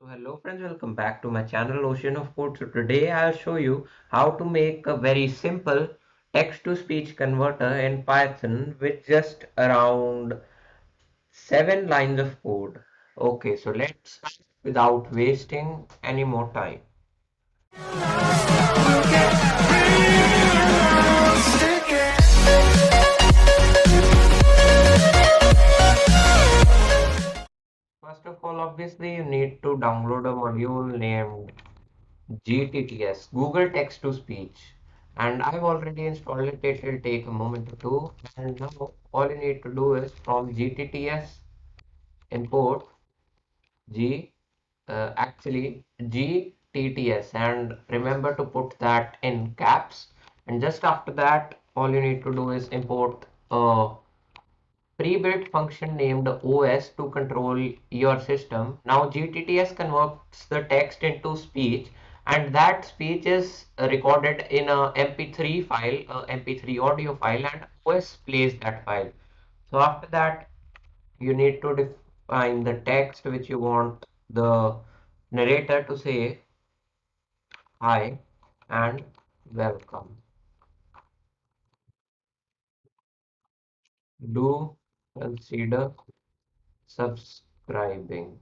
So hello friends, welcome back to my channel Ocean of Code. So today I'll show you how to make a very simple text-to-speech converter in Python with just around 7 lines of code. Okay, so let's start without wasting any more time. First of all, obviously you need to download a module named gtts, Google Text to Speech, and I've already installed it. It will take a moment or two, and now all you need to do is from gtts import g actually gtts, and remember to put that in caps. And just after that, all you need to do is import a pre-built function named OS to control your system. Now GTTS converts the text into speech, and that speech is recorded in a MP3 file, a MP3 audio file, and OS plays that file. So after that, you need to define the text which you want the narrator to say hi and welcome. Do consider subscribing.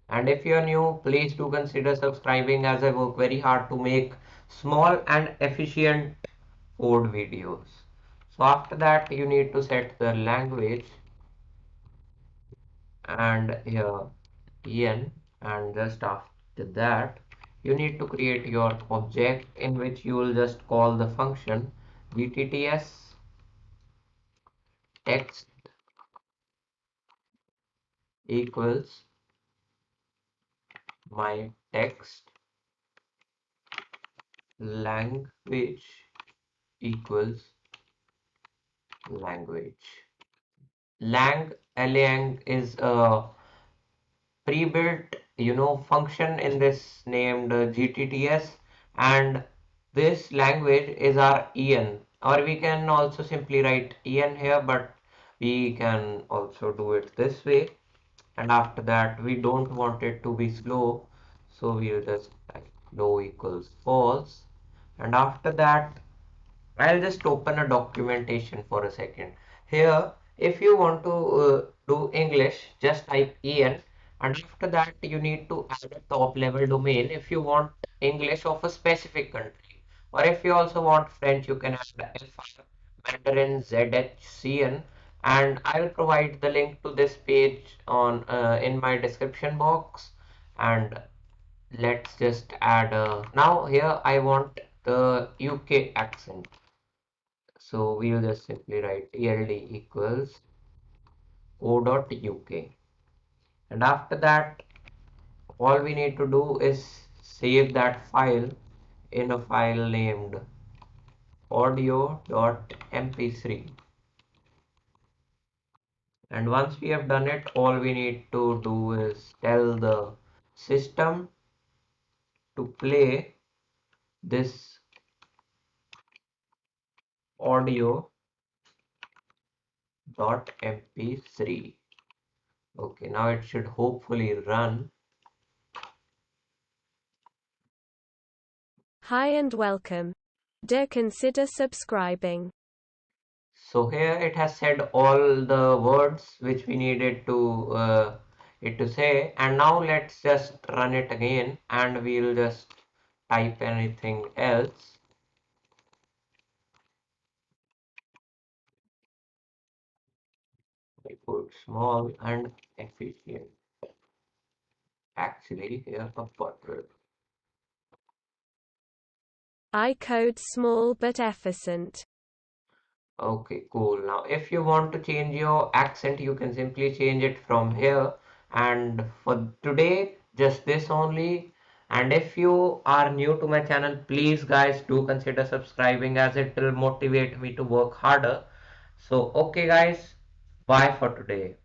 And if you're new, please do consider subscribing, as I work very hard to make small and efficient code videos. So after that, you need to set the language and here en, and just after that, you need to create your object in which you will just call the function gtts text equals my text language equals language. Lang is a pre-built, function in this named GTTS, and this language is our en, or we can also simply write en here, but we can also do it this way. And after that, we don't want it to be slow, so we'll just type low equals false. And after that, I'll just open a documentation for a second. Here, if you want to do English, just type EN, and after that you need to add a top level domain if you want English of a specific country. Or if you also want French, you can add FR, Mandarin, ZHCN, and I'll provide the link to this page on in my description box. And let's just add now here I want the UK accent. So we'll just simply write eld equals o.uk. And after that, all we need to do is save that file in a file named audio.mp3. And once we have done it, all we need to do is tell the system to play this audio.mp3. Okay, now it should hopefully run. Hi and welcome. Do consider subscribing. So here it has said all the words which we needed to it to say, and now let's just run it again, and we'll just type anything else. We put small and efficient. Actually, here a button. I code small but efficient. Okay, cool. Now, if you want to change your accent, you can simply change it from here. And for today, just this only. And if you are new to my channel, please guys do consider subscribing, as it will motivate me to work harder. So, okay guys, bye for today.